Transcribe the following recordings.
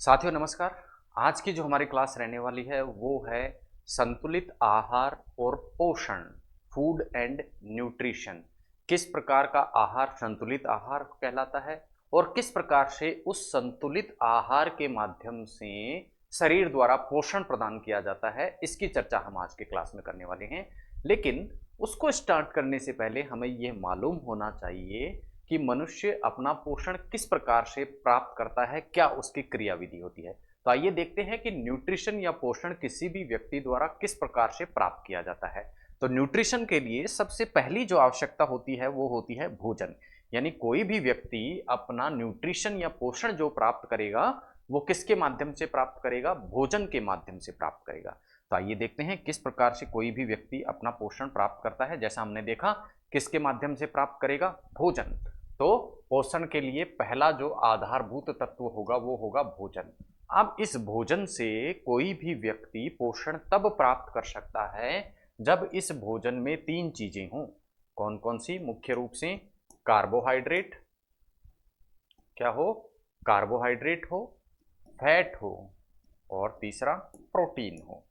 साथियों नमस्कार। आज की जो हमारी क्लास रहने वाली है वो है संतुलित आहार और पोषण, फूड एंड न्यूट्रिशन। किस प्रकार का आहार संतुलित आहार कहलाता है और किस प्रकार से उस संतुलित आहार के माध्यम से शरीर द्वारा पोषण प्रदान किया जाता है, इसकी चर्चा हम आज की क्लास में करने वाले हैं। लेकिन उसको स्टार्ट करने से पहले हमें यह मालूम होना चाहिए कि मनुष्य अपना पोषण किस प्रकार से प्राप्त करता है, क्या उसकी क्रियाविधि होती है। तो आइए देखते हैं कि न्यूट्रिशन या पोषण किसी भी व्यक्ति द्वारा किस प्रकार से प्राप्त किया जाता है। तो न्यूट्रिशन के लिए सबसे पहली जो आवश्यकता होती है वो होती है भोजन। यानी कोई भी व्यक्ति अपना न्यूट्रिशन या पोषण जो प्राप्त करेगा वो किसके माध्यम से प्राप्त करेगा? भोजन के माध्यम से प्राप्त करेगा। तो आइए देखते हैं किस प्रकार से कोई भी व्यक्ति अपना पोषण प्राप्त करता है। जैसा हमने देखा किसके माध्यम से प्राप्त करेगा? भोजन। तो पोषण के लिए पहला जो आधारभूत तत्व होगा वो होगा भोजन। अब इस भोजन से कोई भी व्यक्ति पोषण तब प्राप्त कर सकता है जब इस भोजन में तीन चीजें हों। कौन कौन सी? मुख्य रूप से कार्बोहाइड्रेट, क्या हो? कार्बोहाइड्रेट हो, फैट हो और तीसरा प्रोटीन हो।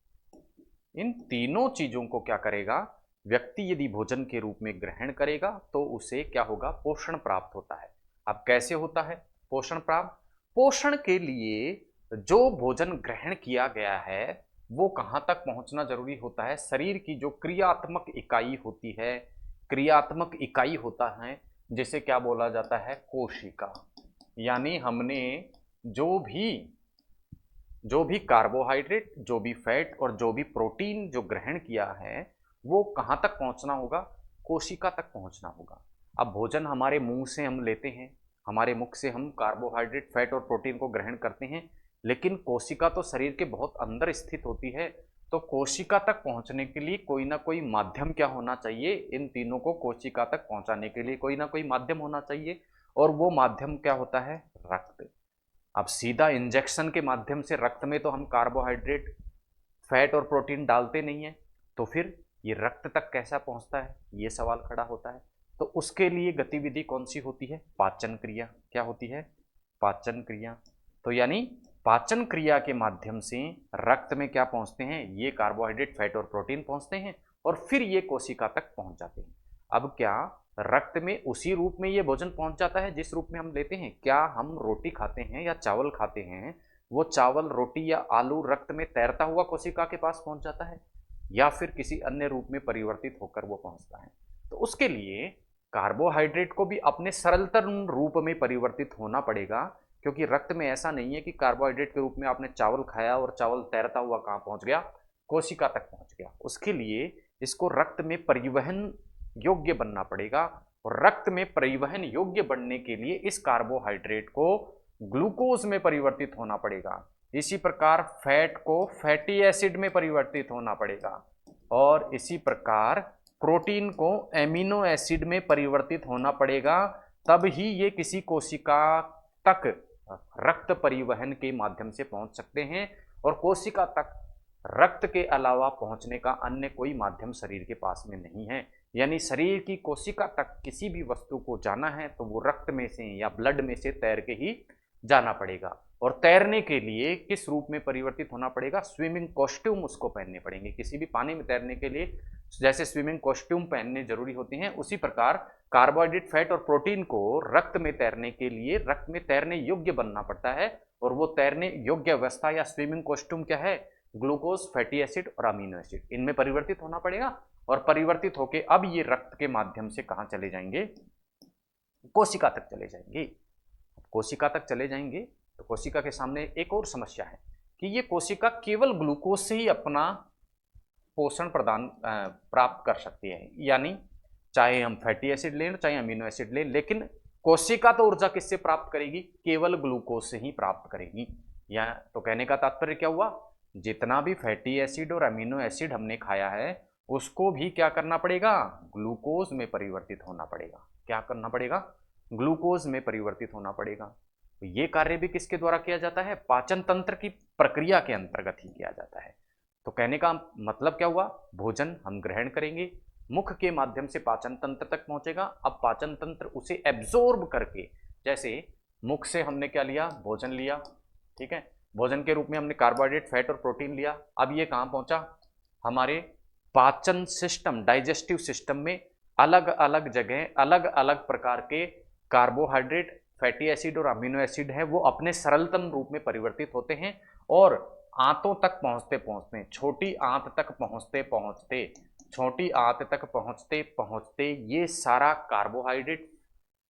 इन तीनों चीजों को क्या करेगा व्यक्ति? यदि भोजन के रूप में ग्रहण करेगा तो उसे क्या होगा? पोषण प्राप्त होता है। अब कैसे होता है पोषण प्राप्त? पोषण के लिए जो भोजन ग्रहण किया गया है वो कहां तक पहुंचना जरूरी होता है? शरीर की जो क्रियात्मक इकाई होती है, क्रियात्मक इकाई होता है जिसे क्या बोला जाता है? कोशिका। यानी हमने जो भी जो भी कार्बोहाइड्रेट, जो भी फैट और जो भी प्रोटीन जो ग्रहण किया है वो कहाँ तक पहुँचना होगा? कोशिका तक पहुँचना होगा। अब भोजन हमारे मुंह से हम लेते हैं, हमारे मुख से हम कार्बोहाइड्रेट, फैट और प्रोटीन को ग्रहण करते हैं, लेकिन कोशिका तो शरीर के बहुत अंदर स्थित होती है। तो कोशिका तक पहुंचने के लिए कोई ना कोई माध्यम क्या होना चाहिए? इन तीनों को कोशिका तक पहुंचाने के लिए कोई ना कोई माध्यम होना चाहिए, और वो माध्यम क्या होता है? रक्त। अब सीधा इंजेक्शन के माध्यम से रक्त में तो हम कार्बोहाइड्रेट, फैट और प्रोटीन डालते नहीं है, तो फिर ये रक्त तक कैसा पहुंचता है? ये सवाल खड़ा होता है। तो उसके लिए गतिविधि कौन सी होती है? पाचन क्रिया। क्या होती है? पाचन क्रिया। तो यानी पाचन क्रिया के माध्यम से रक्त में क्या पहुंचते हैं? ये कार्बोहाइड्रेट, फैट और प्रोटीन पहुंचते हैं और फिर ये कोशिका तक पहुंच जाते हैं। अब क्या रक्त में उसी रूप में ये भोजन पहुंच जाता है जिस रूप में हम लेते हैं? क्या हम रोटी खाते हैं या चावल खाते हैं, वो चावल, रोटी या आलू रक्त में तैरता हुआ कोशिका के पास पहुंच जाता है, या फिर किसी अन्य रूप में परिवर्तित होकर वो पहुंचता है? तो उसके लिए कार्बोहाइड्रेट को भी अपने सरलतम रूप में परिवर्तित होना पड़ेगा, क्योंकि रक्त में ऐसा नहीं है कि कार्बोहाइड्रेट के रूप में आपने चावल खाया और चावल तैरता हुआ कहाँ पहुंच गया? कोशिका तक पहुंच गया। उसके लिए इसको रक्त में परिवहन योग्य बनना पड़ेगा, और रक्त में परिवहन योग्य बनने के लिए इस कार्बोहाइड्रेट को ग्लूकोज में परिवर्तित होना पड़ेगा। इसी प्रकार फैट को फैटी एसिड में परिवर्तित होना पड़ेगा, और इसी प्रकार प्रोटीन को एमिनो एसिड में परिवर्तित होना पड़ेगा। तब ही ये किसी कोशिका तक रक्त परिवहन के माध्यम से पहुंच सकते हैं, और कोशिका तक रक्त के अलावा पहुंचने का अन्य कोई माध्यम शरीर के पास में नहीं है। यानी शरीर की कोशिका तक किसी भी वस्तु को जाना है तो वो रक्त में से या ब्लड में से तैर के ही जाना पड़ेगा। और तैरने के लिए किस रूप में परिवर्तित होना पड़ेगा? स्विमिंग कॉस्ट्यूम उसको पहनने पड़ेंगे। किसी भी पानी में तैरने के लिए जैसे स्विमिंग कॉस्ट्यूम पहनने जरूरी होते हैं, उसी प्रकार कार्बोहाइड्रेट, फैट और प्रोटीन को रक्त में तैरने के लिए रक्त में तैरने योग्य बनना पड़ता है। और वो तैरने योग्य अवस्था या स्विमिंग कॉस्ट्यूम क्या है? ग्लूकोज, फैटी एसिड और अमीनो एसिड, इनमें परिवर्तित होना पड़ेगा। और परिवर्तित होके अब ये रक्त के माध्यम से कहां चले जाएंगे? कोशिका तक चले जाएंगे। कोशिका तक चले जाएंगे तो कोशिका के सामने एक और समस्या है कि ये कोशिका केवल ग्लूकोज से ही अपना पोषण प्रदान प्राप्त कर सकती है। यानी चाहे हम फैटी एसिड लें चाहे अमीनो एसिड लें, लेकिन कोशिका तो ऊर्जा किससे प्राप्त करेगी? केवल ग्लूकोज से ही प्राप्त करेगी। या तो कहने का तात्पर्य क्या हुआ? जितना भी फैटी एसिड और अमीनो एसिड हमने खाया है उसको भी क्या करना पड़ेगा? ग्लूकोज में परिवर्तित होना पड़ेगा। क्या करना पड़ेगा? ग्लूकोज में परिवर्तित होना पड़ेगा। तो ये कार्य भी किसके द्वारा किया जाता है? पाचन तंत्र की प्रक्रिया के अंतर्गत ही किया जाता है। तो कहने का मतलब क्या हुआ? भोजन हम ग्रहण करेंगे, मुख के माध्यम से पाचन तंत्र तक पहुंचेगा। अब पाचन तंत्र उसे एब्जॉर्ब करके, जैसे मुख से हमने क्या लिया? भोजन लिया, ठीक है, भोजन के रूप में हमने कार्बोहाइड्रेट, फैट और प्रोटीन लिया। अब ये कहाँ पहुंचा, हमारे पाचन सिस्टम, डाइजेस्टिव सिस्टम में अलग अलग जगह अलग अलग प्रकार के कार्बोहाइड्रेट, फैटी एसिड और अमीनो एसिड है, वो अपने सरलतम रूप में परिवर्तित होते हैं और आंतों तक पहुंचते पहुंचते, छोटी आंत तक पहुंचते पहुंचते, छोटी आंत तक पहुंचते पहुंचते ये सारा कार्बोहाइड्रेट,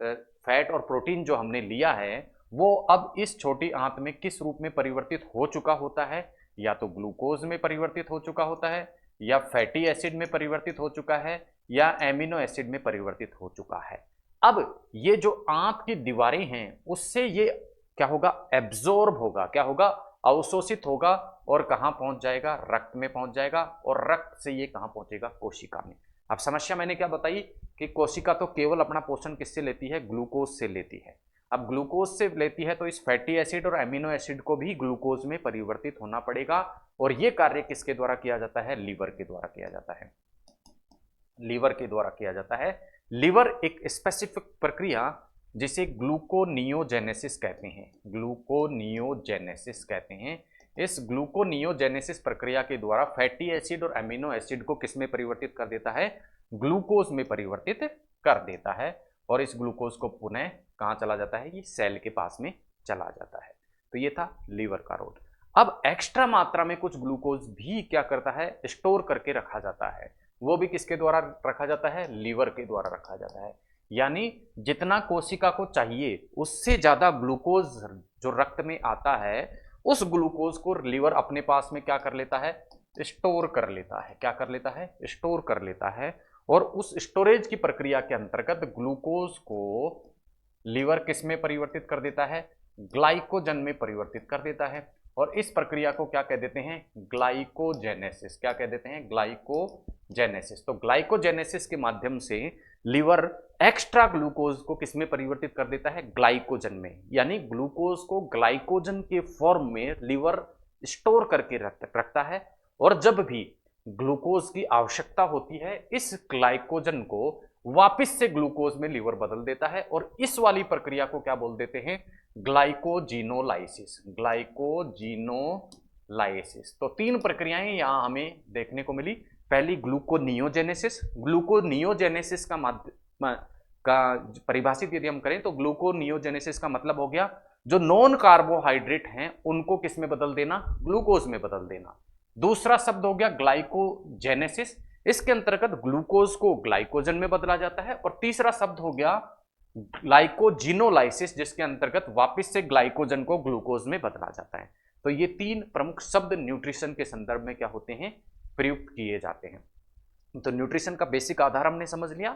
फैट और प्रोटीन जो हमने लिया है वो अब इस छोटी आंत में किस रूप में परिवर्तित हो चुका होता है, या तो ग्लूकोज में परिवर्तित हो चुका होता है, या फैटी एसिड में परिवर्तित हो चुका है, या एमिनो एसिड में परिवर्तित हो चुका है। अब ये जो आंत की दीवारें हैं उससे ये क्या होगा, एब्जॉर्ब होगा, क्या होगा, अवशोषित होगा और कहां पहुंच जाएगा, रक्त में पहुंच जाएगा और रक्त से ये कहां पहुंचेगा, कोशिका में। अब समस्या मैंने क्या बताई कि कोशिका तो केवल अपना पोषण किससे लेती है, ग्लूकोज से लेती है। अब ग्लूकोज से लेती है तो इस फैटी एसिड और एमिनो एसिड को भी ग्लूकोज में परिवर्तित होना पड़ेगा और ये कार्य किसके द्वारा किया जाता है, लीवर के द्वारा किया जाता है, लीवर के द्वारा किया जाता है। लीवर एक स्पेसिफिक प्रक्रिया जिसे ग्लूकोनियोजेनेसिस कहते हैं, ग्लूकोनियोजेनेसिस कहते हैं। इस ग्लूकोनियोजेनेसिस प्रक्रिया के द्वारा फैटी एसिड और अमीनो एसिड को किसमें परिवर्तित कर देता है, ग्लूकोज में परिवर्तित कर देता है और इस ग्लूकोज को पुनः कहाँ चला जाता है, ये सेल के पास में चला जाता है। तो ये था लीवर का रोल। अब एक्स्ट्रा मात्रा में कुछ ग्लूकोज भी क्या करता है, स्टोर करके रखा जाता है, वो भी किसके द्वारा रखा जाता है, लीवर के द्वारा रखा जाता है। यानी जितना कोशिका को चाहिए उससे ज्यादा ग्लूकोज जो रक्त में आता है उस ग्लूकोज को लीवर अपने पास में क्या कर लेता है, स्टोर कर लेता है, क्या कर लेता है, स्टोर कर लेता है। और उस स्टोरेज की प्रक्रिया के अंतर्गत ग्लूकोज को लीवर किस में परिवर्तित कर देता है, ग्लाइकोजन में परिवर्तित कर देता है और इस प्रक्रिया को क्या कह देते हैं, ग्लाइकोजेनेसिस, क्या कह देते हैं, ग्लाइकोजेनेसिस। तो ग्लाइकोजेनेसिस के माध्यम से लीवर एक्स्ट्रा ग्लूकोज को किसमें परिवर्तित कर देता है, ग्लाइकोजन में। यानी ग्लूकोज को ग्लाइकोजन के फॉर्म में लीवर स्टोर करके रखता है और जब भी ग्लूकोज की आवश्यकता होती है इस ग्लाइकोजन को वापस से ग्लूकोज में लीवर बदल देता है और इस वाली प्रक्रिया को क्या बोल देते हैं, ग्लाइकोजिनोलाइसिस, ग्लाइकोजिनोलाइसिस। तो तीन प्रक्रियाएं यहां हमें देखने को मिली। पहली ग्लूकोनियोजेनेसिस, ग्लूकोनियोजेनेसिस का परिभाषित यदि हम करें तो ग्लूकोनियोजेनेसिस का मतलब हो गया जो नॉन कार्बोहाइड्रेट हैं उनको किस में बदल देना, ग्लूकोज में बदल देना। दूसरा शब्द हो गया ग्लाइकोजेनेसिस, इसके अंतर्गत ग्लूकोज को ग्लाइकोजन में बदला जाता है। और तीसरा शब्द हो गया ग्लाइकोजिनोलाइसिस जिसके अंतर्गत वापस से ग्लाइकोजन को ग्लूकोज में बदला जाता है। तो ये तीन प्रमुख शब्द न्यूट्रिशन के संदर्भ में क्या होते हैं, प्रयुक्त किए जाते हैं। तो न्यूट्रिशन का बेसिक आधार हमने समझ लिया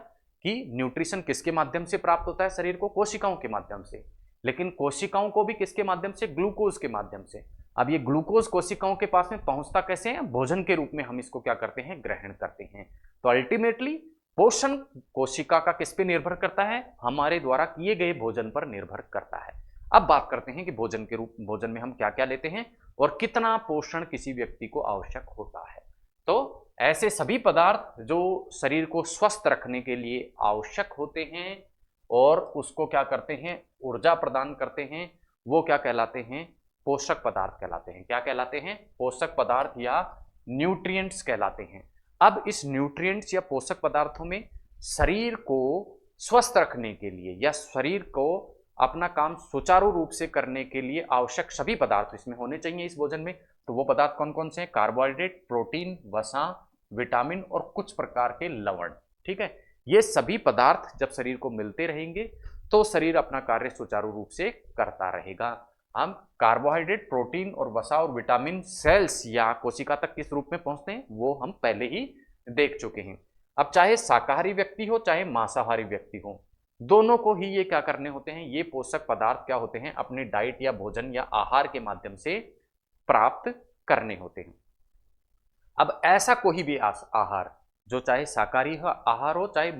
कि न्यूट्रिशन किसके माध्यम से प्राप्त होता है शरीर को, कोशिकाओं के माध्यम से, लेकिन कोशिकाओं को भी किसके माध्यम से, ग्लूकोज के माध्यम से। अब ये ग्लूकोज कोशिकाओं के पास में पहुंचता कैसे है, भोजन के रूप में हम इसको क्या करते हैं, ग्रहण करते हैं। तो अल्टीमेटली पोषण कोशिका का किस पे निर्भर करता है, हमारे द्वारा किए गए भोजन पर निर्भर करता है। अब बात करते हैं कि भोजन में हम क्या क्या लेते हैं और कितना पोषण किसी व्यक्ति को आवश्यक होता है। तो ऐसे सभी पदार्थ जो शरीर को स्वस्थ रखने के लिए आवश्यक होते हैं और उसको क्या करते हैं, ऊर्जा प्रदान करते हैं, वो क्या कहलाते हैं, पोषक पदार्थ कहलाते हैं। क्या कहलाते हैं, पोषक पदार्थ या न्यूट्रिएंट्स कहलाते हैं। अब इस न्यूट्रिएंट्स या पोषक पदार्थों में शरीर को स्वस्थ रखने के लिए या शरीर को अपना काम सुचारू रूप से करने के लिए आवश्यक सभी पदार्थ इसमें होने चाहिए इस भोजन में। तो वो पदार्थ कौन कौन से हैं, कार्बोहाइड्रेट, प्रोटीन, वसा, विटामिन और कुछ प्रकार के लवण। ठीक है, ये सभी पदार्थ जब शरीर को मिलते रहेंगे तो शरीर अपना कार्य सुचारू रूप से करता रहेगा। हम कार्बोहाइड्रेट, प्रोटीन और वसा और विटामिन सेल्स या कोशिका तक किस रूप में पहुंचते हैं वो हम पहले ही देख चुके हैं। अब चाहे शाकाहारी व्यक्ति हो चाहे मांसाहारी व्यक्ति हो, दोनों को ही ये क्या करने होते हैं, ये पोषक पदार्थ क्या होते हैं, अपने डाइट या भोजन या आहार के माध्यम से प्राप्त करने होते हैं। अब ऐसा कोई भी आहार जो चाहे शाकाहारी आहार हो चाहे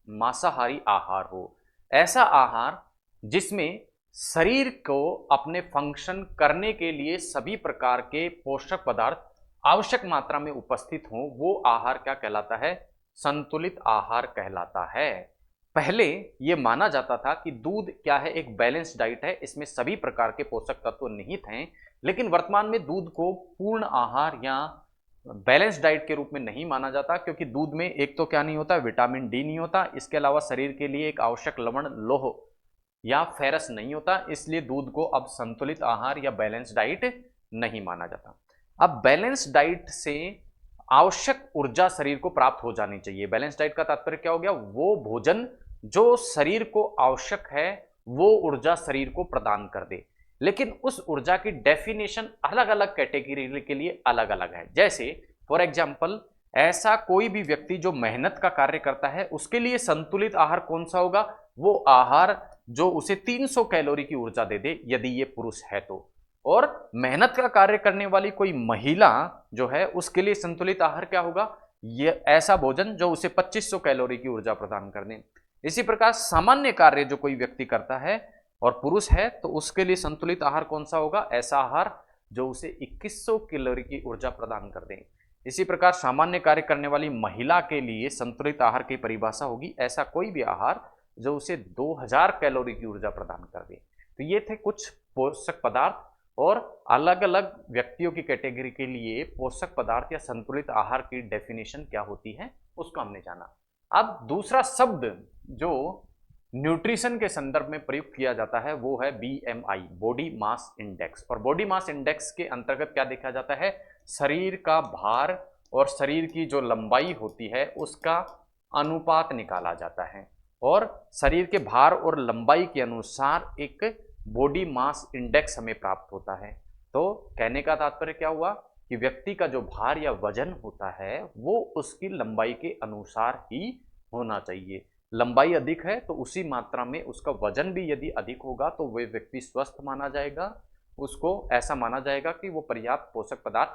मांसाहारी आहार हो, ऐसा आहार जिसमें शरीर को अपने फंक्शन करने के लिए सभी प्रकार के पोषक पदार्थ आवश्यक मात्रा में उपस्थित हों, वो आहार क्या कहलाता है, संतुलित आहार कहलाता है। पहले ये माना जाता था कि दूध क्या है, एक बैलेंस डाइट है, इसमें सभी प्रकार के पोषक तत्व निहित हैं, लेकिन वर्तमान में दूध को पूर्ण आहार या बैलेंस डाइट के रूप में नहीं माना जाता, क्योंकि दूध में एक तो क्या नहीं होता, विटामिन डी नहीं होता, इसके अलावा शरीर के लिए एक आवश्यक लवण लोह या फेरस नहीं होता, इसलिए दूध को अब संतुलित आहार या बैलेंस डाइट नहीं माना जाता। अब बैलेंस डाइट से आवश्यक ऊर्जा शरीर को प्राप्त हो जानी चाहिए। बैलेंस डाइट का तात्पर्य क्या हो गया, वो भोजन जो शरीर को आवश्यक है वो ऊर्जा शरीर को प्रदान कर दे, लेकिन उस ऊर्जा की डेफिनेशन अलग अलग कैटेगरी के लिए अलग अलग है। जैसे फॉर एग्जाम्पल, ऐसा कोई भी व्यक्ति जो मेहनत का कार्य करता है उसके लिए संतुलित आहार कौन सा होगा, वो आहार जो उसे 300 कैलोरी की ऊर्जा दे दे, यदि ये पुरुष है तो। और मेहनत का कार्य करने वाली कोई महिला जो है उसके लिए संतुलित आहार क्या होगा, ये ऐसा भोजन जो उसे 2500 कैलोरी की ऊर्जा प्रदान कर दे। इसी प्रकार सामान्य कार्य जो कोई व्यक्ति करता है और पुरुष है तो उसके लिए संतुलित आहार कौन सा होगा, ऐसा आहार जो उसे 2100 कैलोरी की ऊर्जा प्रदान कर दे। इसी प्रकार सामान्य कार्य करने वाली महिला के लिए संतुलित आहार की परिभाषा होगी ऐसा कोई भी आहार जो उसे 2000 कैलोरी की ऊर्जा प्रदान कर दे। तो ये थे कुछ पोषक पदार्थ, और अलग अलग व्यक्तियों की कैटेगरी के लिए पोषक पदार्थ या संतुलित आहार की डेफिनेशन क्या होती है उसको हमने जाना। अब दूसरा शब्द जो न्यूट्रिशन के संदर्भ में प्रयुक्त किया जाता है वो है BMI, बॉडी मास इंडेक्स। और बॉडी मास इंडेक्स के अंतर्गत क्या देखा जाता है, शरीर का भार और शरीर की जो लंबाई होती है उसका अनुपात निकाला जाता है, और शरीर के भार और लंबाई के अनुसार एक बॉडी मास इंडेक्स हमें प्राप्त होता है। तो कहने का तात्पर्य क्या हुआ कि व्यक्ति का जो भार या वजन होता है वो उसकी लंबाई के अनुसार ही होना चाहिए। लंबाई अधिक है तो उसी मात्रा में उसका वजन भी यदि अधिक होगा तो वह व्यक्ति स्वस्थ माना जाएगा, उसको ऐसा माना जाएगा कि वो पर्याप्त पोषक पदार्थ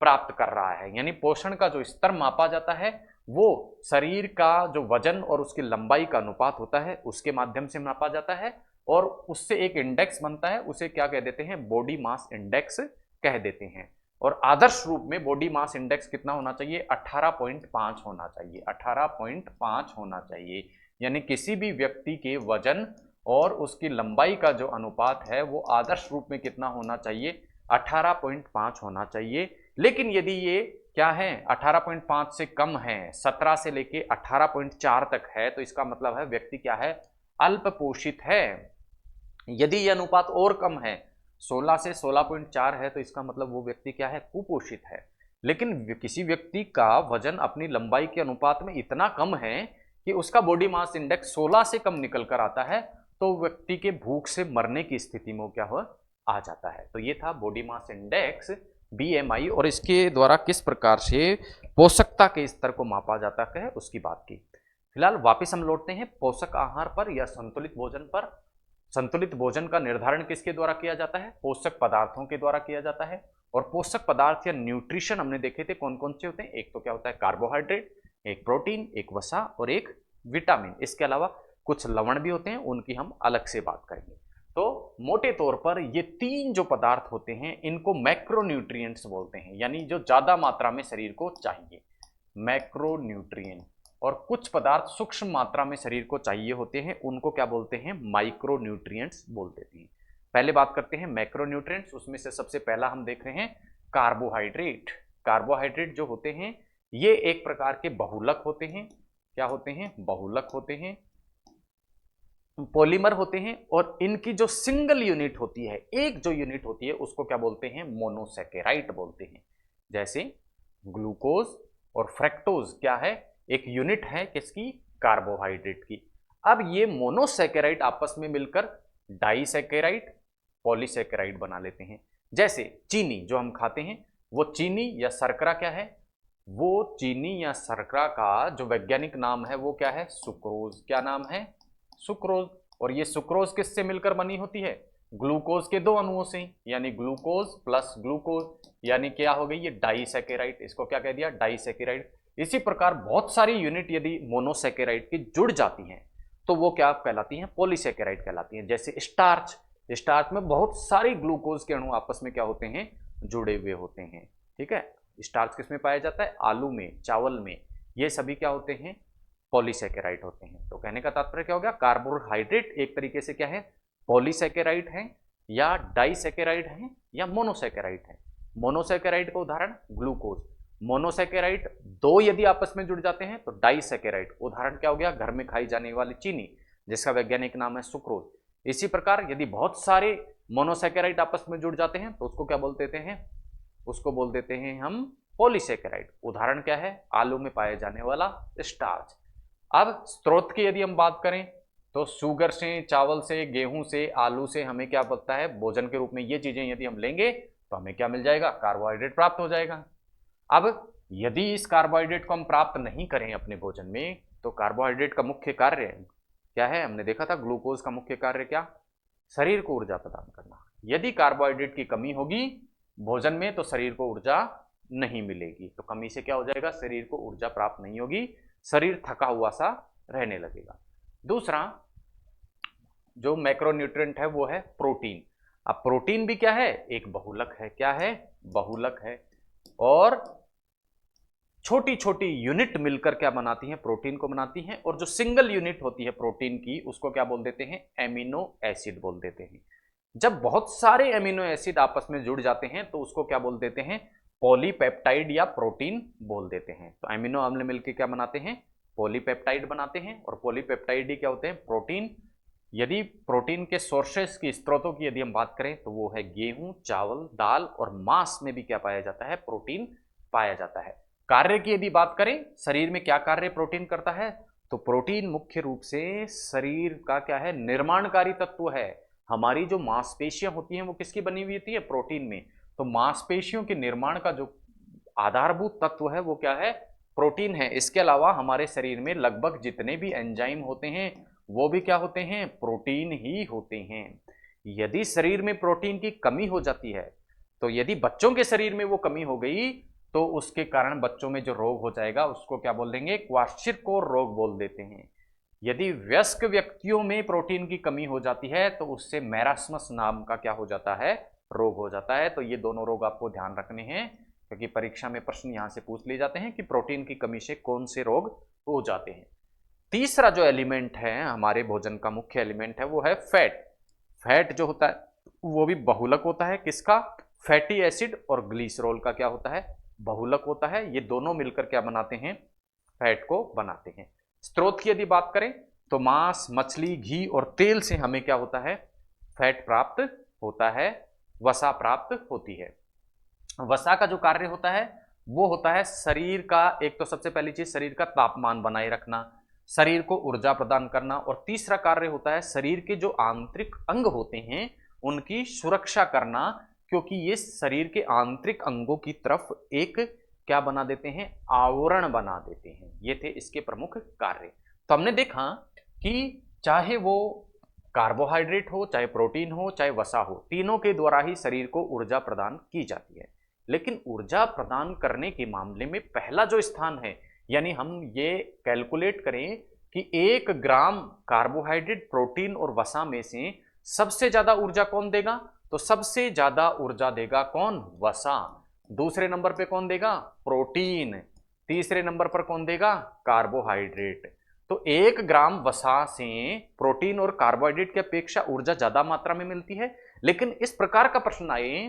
प्राप्त कर रहा है। यानी पोषण का जो स्तर मापा जाता है वो शरीर का जो वजन और उसकी लंबाई का अनुपात होता है उसके माध्यम से मापा जाता है, और उससे एक इंडेक्स बनता है, उसे क्या कह देते हैं, बॉडी मास इंडेक्स कह देते हैं। और आदर्श रूप में बॉडी मास इंडेक्स कितना होना चाहिए, 18.5 होना चाहिए, 18.5 होना चाहिए। यानी किसी भी व्यक्ति के वजन और उसकी लंबाई का जो अनुपात है वो आदर्श रूप में कितना होना चाहिए, 18.5 होना चाहिए। लेकिन यदि ये क्या है, 18.5 से कम है, 17 से लेके 18.4 तक है, तो इसका मतलब है व्यक्ति क्या है, अल्प पोषित है। यदि यह अनुपात और कम है, 16 से 16.4 है, तो इसका मतलब वो व्यक्ति क्या है, कुपोषित है। लेकिन किसी व्यक्ति का वजन अपनी लंबाई के अनुपात में इतना कम है कि उसका बॉडी मास इंडेक्स 16 से कम निकल कर आता है, तो व्यक्ति के भूख से मरने की स्थिति में क्या हो आ जाता है। तो ये था बॉडी मास इंडेक्स BMI, और इसके द्वारा किस प्रकार से पोषकता के स्तर को मापा जाता है उसकी बात की। फिलहाल वापस हम लौटते हैं पोषक आहार पर या संतुलित भोजन पर। संतुलित भोजन का निर्धारण किसके द्वारा किया जाता है, पोषक पदार्थों के द्वारा किया जाता है। और पोषक पदार्थ या न्यूट्रिशन हमने देखे थे कौन कौन से होते हैं, एक तो क्या होता है कार्बोहाइड्रेट, एक प्रोटीन, एक वसा और एक विटामिन। इसके अलावा कुछ लवण भी होते हैं, उनकी हम अलग से बात करेंगे। तो मोटे तौर पर ये तीन जो पदार्थ होते हैं इनको मैक्रोन्यूट्रिएंट्स बोलते हैं, यानी जो ज्यादा मात्रा में शरीर को चाहिए, मैक्रोन्यूट्रिएंट। और कुछ पदार्थ सूक्ष्म मात्रा में शरीर को चाहिए होते हैं, उनको क्या बोलते हैं, माइक्रोन्यूट्रिएंट्स बोल देते हैं। पहले बात करते हैं मैक्रोन्यूट्रिएंट्स, उसमें से सबसे पहला हम देख रहे हैं कार्बोहाइड्रेट। कार्बोहाइड्रेट जो होते हैं ये एक प्रकार के बहुलक होते हैं। क्या होते हैं, बहुलक होते हैं, पॉलीमर होते हैं, और इनकी जो सिंगल यूनिट होती है, एक जो यूनिट होती है उसको क्या बोलते हैं, मोनोसैकेराइड बोलते हैं। जैसे ग्लूकोज और फ्रक्टोज क्या है, एक यूनिट है किसकी, कार्बोहाइड्रेट की। अब ये मोनोसैकेराइड आपस में मिलकर डाइसैकेराइड, पॉलीसैकेराइड बना लेते हैं। जैसे चीनी जो हम खाते हैं, वो चीनी या शर्करा क्या है, वो चीनी या शर्करा का जो वैज्ञानिक नाम है वो क्या है, सुक्रोज। क्या नाम है, सुक्रोज। और ये सुक्रोज किससे मिलकर बनी होती है, ग्लूकोज के दो अणुओं से, यानी ग्लूकोज प्लस ग्लूकोज, यानी क्या हो गई ये डाइसैकेराइड। इसको क्या कह दिया, डाइसैकेराइड। इसी प्रकार बहुत सारी यूनिट यदि मोनोसैकेराइड की जुड़ जाती हैं तो वो क्या कहलाती हैं, पॉलीसैकेराइड कहलाती हैं। जैसे स्टार्च, स्टार्च में बहुत सारी ग्लूकोज के अणु आपस में क्या होते हैं, जुड़े हुए होते हैं। ठीक है, स्टार्च किस में पाया जाता है, आलू में, चावल में, ये सभी क्या होते हैं, पॉलीसैकेराइड होते हैं। तो कहने का तात्पर्य क्या हो गया, कार्बोहाइड्रेट एक तरीके से क्या है, पॉलीसैकेराइड है या डाइसैकेराइड है या मोनोसैकेराइड है। मोनोसैकेराइड का उदाहरण ग्लूकोज, मोनोसैकेराइड दो यदि आपस में जुड़ जाते हैं तो डाइसैकेराइड, उदाहरण क्या हो गया, घर में खाई जाने वाली चीनी जिसका वैज्ञानिक नाम है सुक्रोज। इसी प्रकार यदि बहुत सारे मोनोसैकेराइड आपस में जुड़ जाते हैं तो उसको क्या बोल देते हैं, उसको बोल देते हैं हम पॉलीसैकेराइड। उदाहरण क्या है, आलू में पाया जाने वाला स्टार्च। अब स्रोत की यदि हम बात करें तो शुगर से, चावल से, गेहूं से, आलू से हमें क्या पड़ता है भोजन के रूप में, ये चीजें यदि हम लेंगे तो हमें क्या मिल जाएगा, कार्बोहाइड्रेट प्राप्त हो जाएगा। अब यदि इस कार्बोहाइड्रेट को हम प्राप्त नहीं करें अपने भोजन में तो कार्बोहाइड्रेट का मुख्य कार्य क्या है, हमने देखा था ग्लूकोज का मुख्य कार्य क्या, शरीर को ऊर्जा प्रदान करना। यदि कार्बोहाइड्रेट की कमी होगी भोजन में तो शरीर को ऊर्जा नहीं मिलेगी, तो कमी से क्या हो जाएगा, शरीर को ऊर्जा प्राप्त नहीं होगी, शरीर थका हुआ सा रहने लगेगा। दूसरा जो मैक्रोन्यूट्रिएंट है वो है प्रोटीन। अब प्रोटीन भी क्या है, एक बहुलक है, क्या है, बहुलक है, और छोटी छोटी यूनिट मिलकर क्या बनाती हैं, प्रोटीन को बनाती हैं। और जो सिंगल यूनिट होती है प्रोटीन की उसको क्या बोल देते हैं, एमिनो एसिड बोल देते हैं। जब बहुत सारे एमिनो एसिड आपस में जुड़ जाते हैं तो उसको क्या बोल देते हैं, पॉलीपेप्टाइड या प्रोटीन बोल देते हैं। तो एमिनो अम्ल मिलकर क्या बनाते हैं, पॉलीपेप्टाइड बनाते हैं, और पॉलीपेप्टाइड ही क्या होते हैं, प्रोटीन। यदि प्रोटीन के सोर्सेस की, स्रोतों की यदि हम बात करें तो वो है गेहूं, चावल, दाल, और मांस में भी क्या पाया जाता है, प्रोटीन पाया जाता है। कार्य की यदि बात करें, शरीर में क्या कार्य प्रोटीन करता है, तो प्रोटीन मुख्य रूप से शरीर का क्या है, निर्माणकारी तत्व है। हमारी जो मांसपेशियां होती हैं वो किसकी बनी हुई होती है, प्रोटीन में। तो मांसपेशियों के निर्माण का जो आधारभूत तत्व है वो क्या है, प्रोटीन है। इसके अलावा हमारे शरीर में लगभग जितने भी एंजाइम होते हैं वो भी क्या होते हैं, प्रोटीन ही होते हैं। यदि शरीर में प्रोटीन की कमी हो जाती है, तो यदि बच्चों के शरीर में वो कमी हो गई तो उसके कारण बच्चों में जो रोग हो जाएगा उसको क्या बोल देंगे, क्वार्शिरकोर रोग बोल देते हैं। यदि वयस्क व्यक्तियों में प्रोटीन की कमी हो जाती है तो उससे मैरास्मस नाम का क्या हो जाता है, रोग हो जाता है। तो ये दोनों रोग आपको ध्यान रखने हैं क्योंकि परीक्षा में प्रश्न यहां से पूछ लिए जाते हैं कि प्रोटीन की कमी से कौन से रोग हो जाते हैं। तीसरा जो एलिमेंट है हमारे भोजन का मुख्य एलिमेंट है वो है फैट। फैट जो होता है वो भी बहुलक होता है, किसका, फैटी एसिड, और ग्लिसरॉल का क्या होता है, बहुलक होता है। ये दोनों मिलकर क्या बनाते हैं, फैट को बनाते हैं। स्रोत की यदि बात करें तो मांस, मछली, घी और तेल से हमें क्या होता है, फैट प्राप्त होता है, वसा प्राप्त होती है। वसा का जो कार्य होता है वो होता है शरीर का, एक तो सबसे पहली चीज शरीर का तापमान बनाए रखना, शरीर को ऊर्जा प्रदान करना, और तीसरा कार्य होता है शरीर के जो आंतरिक अंग होते हैं उनकी सुरक्षा करना, क्योंकि ये शरीर के आंतरिक अंगों की तरफ एक क्या बना देते हैं, आवरण बना देते हैं। ये थे इसके प्रमुख कार्य। तो हमने देखा कि चाहे वो कार्बोहाइड्रेट हो, चाहे प्रोटीन हो, चाहे वसा हो, तीनों के द्वारा ही शरीर को ऊर्जा प्रदान की जाती है। लेकिन ऊर्जा प्रदान करने के मामले में पहला जो स्थान है, यानी हम ये कैलकुलेट करें कि 1 ग्राम कार्बोहाइड्रेट, प्रोटीन और वसा में से सबसे ज्यादा ऊर्जा कौन देगा, तो सबसे ज्यादा ऊर्जा देगा कौन, वसा। दूसरे नंबर पे कौन देगा, प्रोटीन। तीसरे नंबर पर कौन देगा, कार्बोहाइड्रेट। तो 1 ग्राम वसा से प्रोटीन और कार्बोहाइड्रेट की अपेक्षा ऊर्जा ज्यादा मात्रा में मिलती है। लेकिन इस प्रकार का प्रश्न आए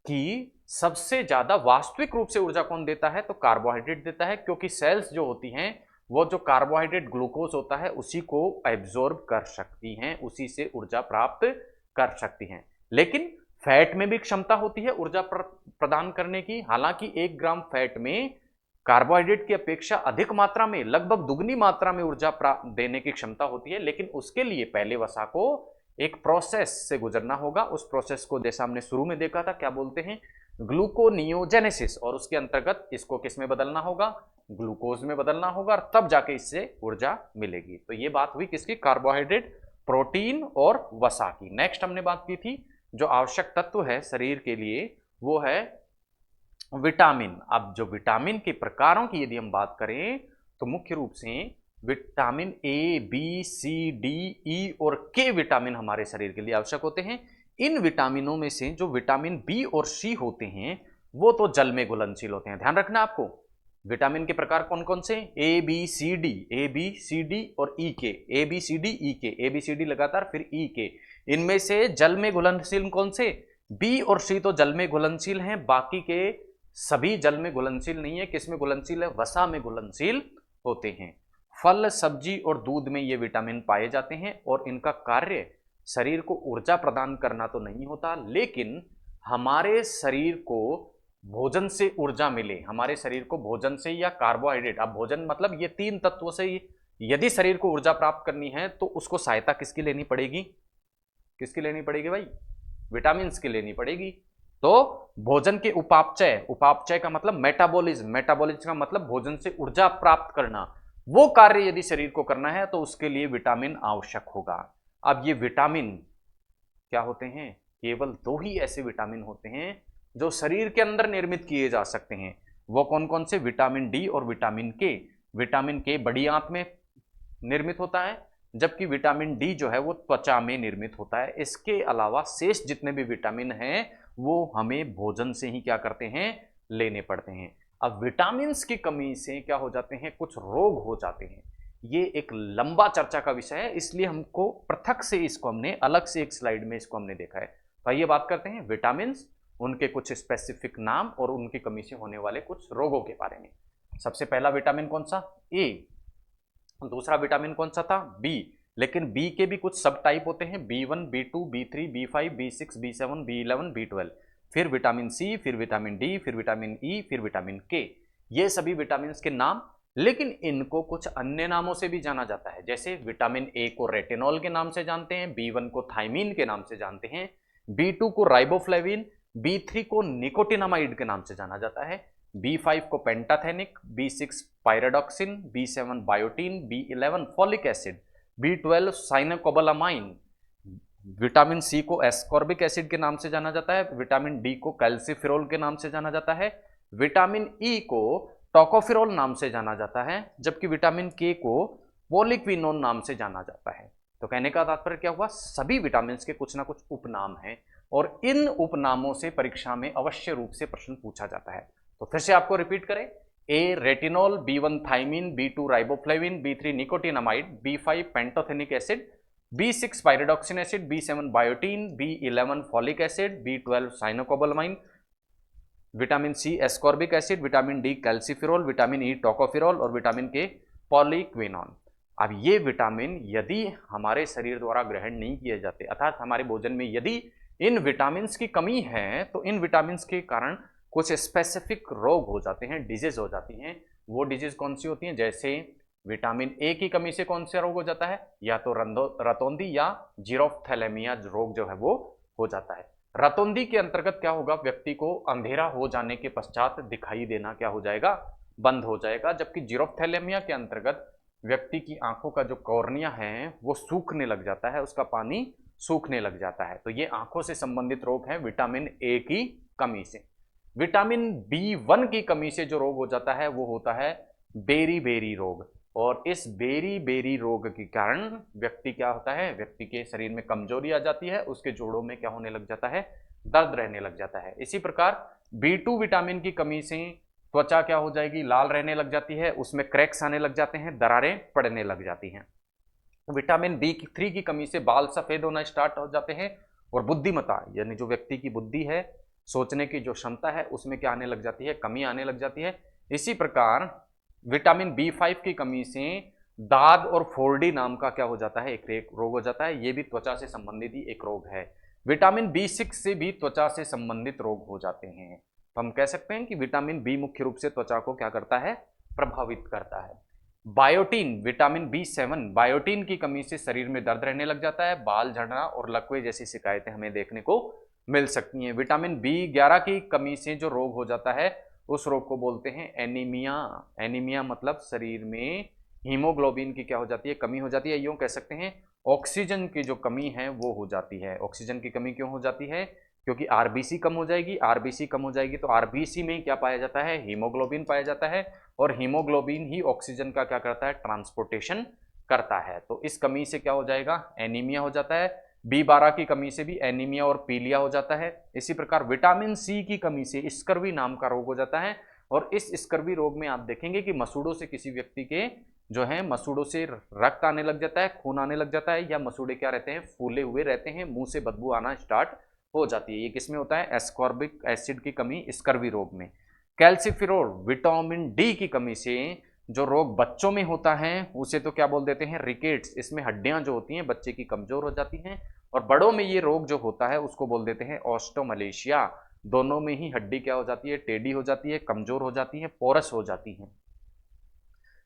कि सबसे ज्यादा वास्तविक रूप से ऊर्जा कौन देता है, तो कार्बोहाइड्रेट देता है, क्योंकि सेल्स जो होती हैं वो जो कार्बोहाइड्रेट ग्लूकोज होता है उसी को एब्जॉर्ब कर सकती हैं, उसी से ऊर्जा प्राप्त कर सकती हैं। लेकिन फैट में भी क्षमता होती है ऊर्जा प्रदान करने की। हालांकि 1 ग्राम फैट में कार्बोहाइड्रेट की अपेक्षा अधिक मात्रा में, लगभग दुगनी मात्रा में ऊर्जा देने की क्षमता होती है, लेकिन उसके लिए पहले वसा को एक प्रोसेस से गुजरना होगा। उस प्रोसेस को जैसा हमने शुरू में देखा था, क्या बोलते हैं, ग्लूकोनियोजेनेसिस, और उसके अंतर्गत इसको किस में बदलना होगा, ग्लूकोज में बदलना होगा, और तब जाके इससे ऊर्जा मिलेगी। तो ये बात हुई किसकी, कार्बोहाइड्रेट, प्रोटीन और वसा की। नेक्स्ट हमने बात की थी जो आवश्यक तत्व है शरीर के लिए वो है विटामिन। अब जो विटामिन के प्रकारों की यदि हम बात करें तो मुख्य रूप से vitamin A, B, C, D, E और के विटामिन हमारे शरीर के लिए आवश्यक होते हैं। इन विटामिनों में से जो विटामिन बी और सी होते हैं वो तो जल में घुलनशील होते हैं, ध्यान रखना आपको। विटामिन के प्रकार कौन कौन से? A B C D, A B C D और ई के, ए बी सी डी ई के, ए बी सी डी लगातार फिर ई के। इनमें से जल में घुलनशील कौन से? बी और सी तो जल में घुलनशील हैं, बाकी के सभी जल में घुलनशील नहीं है। किस में घुलनशील है? वसा में घुलनशील होते हैं। फल, सब्जी और दूध में ये विटामिन पाए जाते हैं और इनका कार्य शरीर को ऊर्जा प्रदान करना तो नहीं होता, लेकिन हमारे शरीर को भोजन से ऊर्जा मिले, हमारे शरीर को भोजन से या कार्बोहाइड्रेट, अब भोजन मतलब ये तीन तत्वों से यदि शरीर को ऊर्जा प्राप्त करनी है तो उसको सहायता किसकी लेनी पड़ेगी? किसकी लेनी पड़ेगी भाई? विटामिन की लेनी पड़ेगी। तो भोजन के उपापचय, उपापचय का मतलब मेटाबॉलिज्म, मेटाबॉलिज्म का मतलब भोजन से ऊर्जा प्राप्त करना, वो कार्य यदि शरीर को करना है तो उसके लिए विटामिन आवश्यक होगा। अब ये विटामिन क्या होते हैं? केवल दो ही ऐसे विटामिन होते हैं जो शरीर के अंदर निर्मित किए जा सकते हैं। वो कौन कौन से? विटामिन डी और विटामिन के। विटामिन के बड़ी आंत में निर्मित होता है, जबकि विटामिन डी जो है वो त्वचा में निर्मित होता है। इसके अलावा शेष जितने भी विटामिन हैं वो हमें भोजन से ही क्या करते हैं? लेने पड़ते हैं। अब विटामिन की कमी से क्या हो जाते हैं? कुछ रोग हो जाते हैं। ये एक लंबा चर्चा का विषय है, इसलिए हमको पृथक से इसको हमने अलग से एक स्लाइड में इसको हमने देखा है। तो आइए बात करते हैं विटामिन, उनके कुछ स्पेसिफिक नाम और उनकी कमी से होने वाले कुछ रोगों के बारे में। सबसे पहला विटामिन कौन सा? ए। दूसरा विटामिन कौन सा था? बी। लेकिन बी के भी कुछ सब टाइप होते हैं, B1, B2, B3, B5, B6, B7, B11, B12। फिर विटामिन सी, फिर विटामिन डी, फिर विटामिन ई, फिर विटामिन के। ये सभी विटामिन के नाम, लेकिन इनको कुछ अन्य नामों से भी जाना जाता है। जैसे विटामिन ए को रेटिनॉल के नाम से जानते हैं, B1 को थायमीन के नाम से जानते हैं, B2 को राइबोफ्लेविन, B3 को निकोटिनामाइड के नाम से जाना जाता है, B5 को pantothenic, B6 pyridoxine, B7 biotin, B11 folic acid, B12 cyanocobalamin, vitamin C को एस्कॉर्बिक एसिड के नाम से जाना जाता है, विटामिन डी को कैल्सिफेरॉल के नाम से जाना जाता है, विटामिन ई को टोकोफेरॉल नाम से जाना जाता है, जबकि विटामिन के को पोलिक्विनोन नाम से जाना जाता है। तो कहने का तात्पर्य क्या हुआ? सभी विटामिन के कुछ ना कुछ उपनाम हैं और इन उपनामों से परीक्षा में अवश्य रूप से प्रश्न पूछा जाता है। तो फिर से आपको रिपीट करें, A retinol, B1 thiamine, B2 riboflavin, B3 nicotinamide, B5 pantothenic acid, B6 pyridoxine acid, B7 biotin, B11 folic acid, B12 cyanocobalamin, vitamin C ascorbic acid, vitamin D calciferol, vitamin E tocopherol और vitamin K phylloquinone. अब ये vitamin यदि हमारे शरीर द्वारा ग्रहण नहीं किए जाते, अर्थात हमारे भोजन में यदि इन विटामिन की कमी है, तो इन विटामिन के कारण कुछ स्पेसिफिक रोग हो जाते हैं, डिजीज हो जाती हैं। वो डिजीज कौन सी होती हैं? जैसे विटामिन ए की कमी से कौन सा रोग हो जाता है? या तो रतौंधी या जीरोफ्थैलेमिया रोग जो है वो हो जाता है। रतौंधी के अंतर्गत क्या होगा? व्यक्ति को अंधेरा हो जाने के पश्चात दिखाई देना क्या हो जाएगा? बंद हो जाएगा। जबकि जीरोफ्थैलेमिया के अंतर्गत व्यक्ति की आंखों का जो कॉर्निया है वो सूखने लग जाता है, उसका पानी सूखने लग जाता है। तो ये आंखों से संबंधित रोग है विटामिन ए की कमी से। विटामिन B1 की कमी से जो रोग हो जाता है वो होता है बेरी बेरी रोग। और इस बेरी बेरी रोग के कारण व्यक्ति क्या होता है? व्यक्ति के शरीर में कमजोरी आ जाती है, उसके जोड़ों में क्या होने लग जाता है? दर्द रहने लग जाता है। इसी प्रकार B2 विटामिन की कमी से त्वचा क्या हो जाएगी? लाल रहने लग जाती है, उसमें क्रैक्स आने लग जाते हैं, दरारें पड़ने लग जाती हैं। विटामिन B3 की कमी से बाल सफेद होना स्टार्ट हो जाते हैं और बुद्धिमत्ता यानी जो व्यक्ति की बुद्धि है, सोचने की जो क्षमता है, उसमें क्या आने लग जाती है? कमी आने लग जाती है। इसी प्रकार विटामिन B5 की कमी से दाद और फोरडी नाम का क्या हो जाता है? एक रोग हो जाता है। ये भी त्वचा से संबंधित ही एक रोग है। विटामिन B6 से भी त्वचा से संबंधित रोग हो जाते हैं। तो हम कह सकते हैं कि विटामिन बी मुख्य रूप से त्वचा को क्या करता है? प्रभावित करता है। बायोटीन, विटामिन B7 बायोटीन की कमी से शरीर में दर्द रहने लग जाता है, बाल झड़ना और लकवे जैसी शिकायतें हमें देखने को मिल सकती हैं। विटामिन B11 की कमी से जो रोग हो जाता है उस रोग को बोलते हैं एनीमिया। एनीमिया मतलब शरीर में हीमोग्लोबिन की क्या हो जाती है? कमी हो जाती है। यूं कह सकते हैं ऑक्सीजन की जो कमी है वो हो जाती है। ऑक्सीजन की कमी क्यों हो जाती है? क्योंकि आरबीसी कम हो जाएगी। आरबीसी कम हो जाएगी तो आरबीसी में क्या पाया जाता है? हीमोग्लोबिन पाया जाता है और हीमोग्लोबिन ही ऑक्सीजन का क्या करता है? ट्रांसपोर्टेशन करता है। तो इस कमी से क्या हो जाएगा? एनीमिया हो जाता है। B12 की कमी से भी एनीमिया और पीलिया हो जाता है। इसी प्रकार विटामिन सी की कमी से स्कर्वी नाम का रोग हो जाता है और इस स्कर्वी रोग में आप देखेंगे कि मसूड़ों से किसी व्यक्ति के जो है मसूड़ों से रक्त आने लग जाता है, खून आने लग जाता है, या मसूड़े क्या रहते हैं, फूले हुए रहते हैं, मुंह से बदबू आना स्टार्ट हो जाती है। ये किसमें होता है, एस्कॉर्बिक एसिड की कमी स्कर्वी रोग में। कैल्सिफेरॉल विटामिन डी की कमी से जो रोग बच्चों में होता है उसे तो क्या बोल देते हैं, रिकेट्स। इसमें हड्डियां जो होती हैं बच्चे की कमजोर हो जाती हैं, और बड़ों में ये रोग जो होता है उसको बोल देते हैं ऑस्टोमलेशिया। दोनों में ही हड्डी क्या हो जाती है, टेढ़ी हो जाती है, कमजोर हो जाती है, पोरस हो जाती है।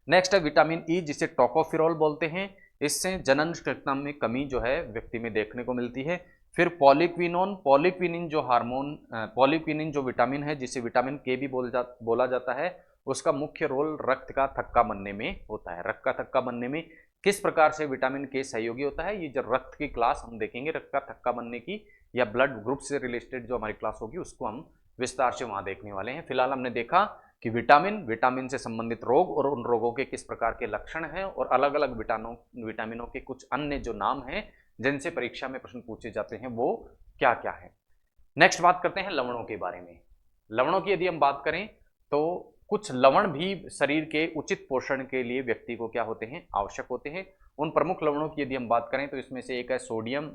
नेक्स्ट है विटामिन ई जिसे टोकोफिरोल बोलते हैं। इससे जनन क्षमता में कमी जो है व्यक्ति में देखने को मिलती है। फिर पॉलीक्विनोन, पॉलीक्विनिन जो हार्मोन, पॉलीक्विनिन जो विटामिन है जिसे विटामिन के भी बोला जाता है, उसका मुख्य रोल रक्त का थक्का बनने में होता है। रक्त का थक्का बनने में किस प्रकार से विटामिन के सहयोगी होता है, ये जो रक्त की क्लास हम देखेंगे रक्त का थक्का बनने की, या ब्लड ग्रुप से रिलेटेड जो हमारी क्लास होगी उसको हम विस्तार से वहां देखने वाले हैं। फिलहाल हमने देखा कि विटामिन से संबंधित रोग और उन रोगों के किस प्रकार के लक्षण हैं, और अलग अलग विटामिनों के कुछ अन्य जो नाम हैं जिनसे परीक्षा में प्रश्न पूछे जाते हैं वो क्या क्या है। नेक्स्ट बात करते हैं लवणों के बारे में। लवणों की यदि हम बात करें तो कुछ लवण भी शरीर के उचित पोषण के लिए व्यक्ति को क्या होते हैं, आवश्यक होते हैं। उन प्रमुख लवणों की यदि हम बात करें तो इसमें से एक है सोडियम,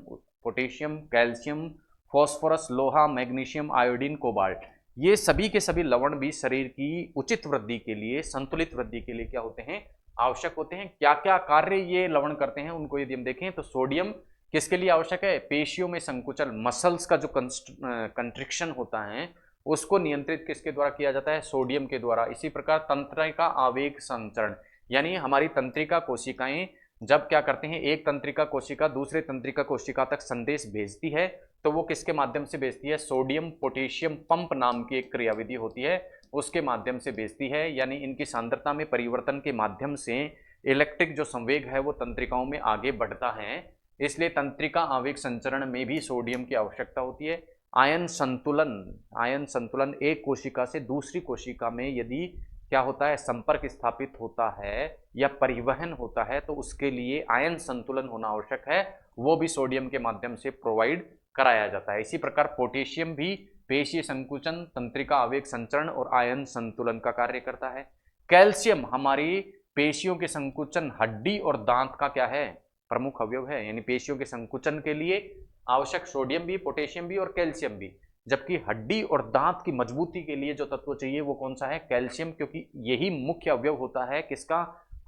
पोटेशियम, कैल्शियम, फॉस्फोरस, लोहा, मैग्नीशियम, आयोडीन, कोबाल्ट। ये सभी के सभी लवण भी शरीर की उचित वृद्धि के लिए, संतुलित वृद्धि के लिए क्या होते हैं, आवश्यक होते हैं। क्या क्या कार्य ये लवण करते हैं उनको यदि हम देखें तो सोडियम किसके लिए आवश्यक है, पेशियों में संकुचन, मसल्स का जो कंट्रिक्शन होता है उसको नियंत्रित किसके द्वारा किया जाता है, सोडियम के द्वारा। इसी प्रकार तंत्रिका आवेग संचरण, यानी हमारी तंत्रिका कोशिकाएं जब क्या करते हैं, एक तंत्रिका कोशिका दूसरे तंत्रिका कोशिका तक संदेश भेजती है तो वो किसके माध्यम से भेजती है, सोडियम पोटेशियम पंप नाम की एक क्रियाविधि होती है उसके माध्यम से भेजती है। यानी इनकी सांद्रता में परिवर्तन के माध्यम से इलेक्ट्रिक जो संवेग है वो तंत्रिकाओं में आगे बढ़ता है, इसलिए तंत्रिका आवेग संचरण में भी सोडियम की आवश्यकता होती है। आयन संतुलन, आयन संतुलन एक कोशिका से दूसरी कोशिका में यदि क्या होता है, संपर्क स्थापित होता है या परिवहन होता है तो उसके लिए आयन संतुलन होना आवश्यक है, वो भी सोडियम के माध्यम से प्रोवाइड कराया जाता है। इसी प्रकार पोटेशियम भी पेशीय संकुचन, तंत्रिका आवेग संचरण और आयन संतुलन का कार्य करता है। कैल्शियम हमारी पेशियों के संकुचन, हड्डी और दांत का क्या है, प्रमुख अवयव है, यानी पेशियों के संकुचन के लिए आवश्यक सोडियम भी, पोटेशियम भी और कैल्शियम भी। जबकि हड्डी और दांत की मजबूती के लिए जो तत्व चाहिए वो कौन सा है, कैल्शियम, क्योंकि यही मुख्य अवयव होता है किसका,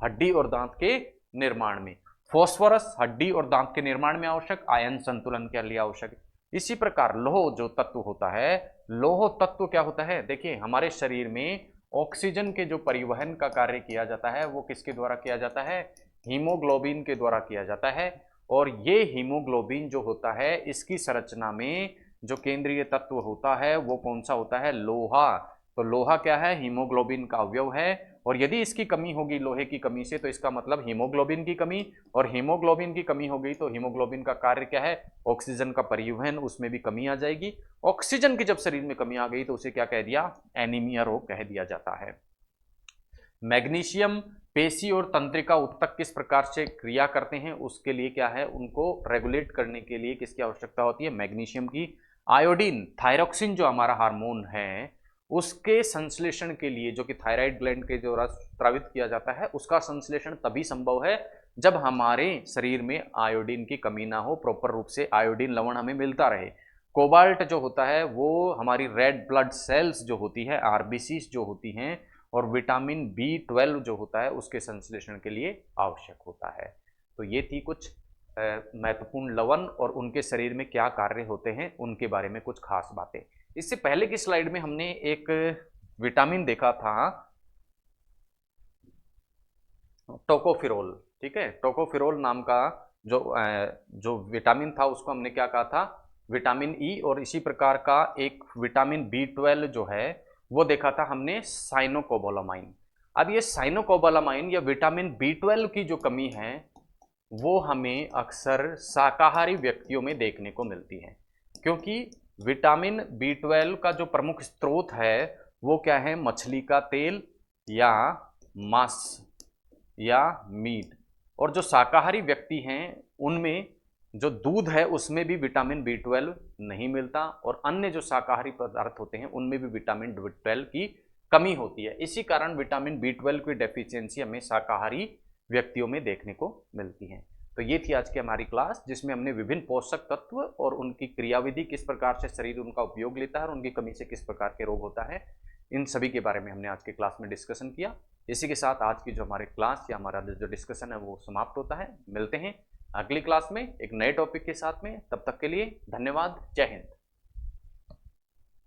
हड्डी और दांत के निर्माण में। फॉस्फोरस हड्डी और दांत के निर्माण में आवश्यक, आयन संतुलन के लिए आवश्यक। इसी प्रकार लौह जो तत्व होता है, लौह तत्व क्या होता है, देखिए हमारे शरीर में ऑक्सीजन के जो परिवहन का कार्य किया जाता है वो किसके द्वारा किया जाता है, हीमोग्लोबिन के द्वारा किया जाता है। और ये हीमोग्लोबिन जो होता है इसकी संरचना में जो केंद्रीय तत्व होता है वो कौन सा होता है, लोहा। तो लोहा क्या है, हीमोग्लोबिन का अवयव है, और यदि इसकी कमी होगी लोहे की कमी से तो इसका मतलब हीमोग्लोबिन की कमी, और हीमोग्लोबिन की कमी हो गई तो हीमोग्लोबिन का कार्य क्या है, ऑक्सीजन का परिवहन, उसमें भी कमी आ जाएगी। ऑक्सीजन की जब शरीर में कमी आ गई तो उसे क्या कह दिया, एनीमिया रोग कह दिया जाता है। मैग्नीशियम पेशी और तंत्रिका उत्तक किस प्रकार से क्रिया करते हैं उसके लिए क्या है, उनको रेगुलेट करने के लिए किसकी आवश्यकता होती है, मैग्नीशियम की। आयोडीन थायरोक्सिन जो हमारा हार्मोन है उसके संश्लेषण के लिए, जो कि थायराइड ग्लैंड के द्वारा स्रावित किया जाता है, उसका संश्लेषण तभी संभव है जब हमारे शरीर में आयोडीन की कमी ना हो, प्रॉपर रूप से आयोडीन लवण हमें मिलता रहे। कोबाल्ट जो होता है वो हमारी रेड ब्लड सेल्स जो होती है, आरबीसीज जो होती हैं, और विटामिन B12 जो होता है उसके संश्लेषण के लिए आवश्यक होता है। तो ये थी कुछ महत्वपूर्ण लवण और उनके शरीर में क्या कार्य होते हैं उनके बारे में कुछ खास बातें। इससे पहले की स्लाइड में हमने एक विटामिन देखा था टोकोफिरोल, ठीक है, टोकोफिरोल नाम का जो विटामिन था उसको हमने क्या कहा था, विटामिन ई। और इसी प्रकार का एक विटामिन B12 जो है वो देखा था हमने साइनोकोबालामाइन। अब ये साइनोकोबालामाइन या विटामिन B12 की जो कमी है वो हमें अक्सर शाकाहारी व्यक्तियों में देखने को मिलती है, क्योंकि विटामिन B12 का जो प्रमुख स्रोत है वो क्या है, मछली का तेल या मांस या मीट। और जो शाकाहारी व्यक्ति हैं उनमें जो दूध है उसमें भी विटामिन B12 नहीं मिलता, और अन्य जो शाकाहारी पदार्थ होते हैं उनमें भी विटामिन B12 की कमी होती है। इसी कारण विटामिन B12 की डेफिशिएंसी हमें शाकाहारी व्यक्तियों में देखने को मिलती है। तो ये थी आज की हमारी क्लास, जिसमें हमने विभिन्न पोषक तत्व और उनकी क्रियाविधि, किस प्रकार से शरीर उनका उपयोग लेता है और उनकी कमी से किस प्रकार के रोग होता है, इन सभी के बारे में हमने आज की क्लास में डिस्कशन किया। इसी के साथ आज की जो हमारी क्लास या हमारा जो डिस्कशन है वो समाप्त होता है। मिलते हैं अगली क्लास में एक नए टॉपिक के साथ में। तब तक के लिए धन्यवाद। जय हिंद।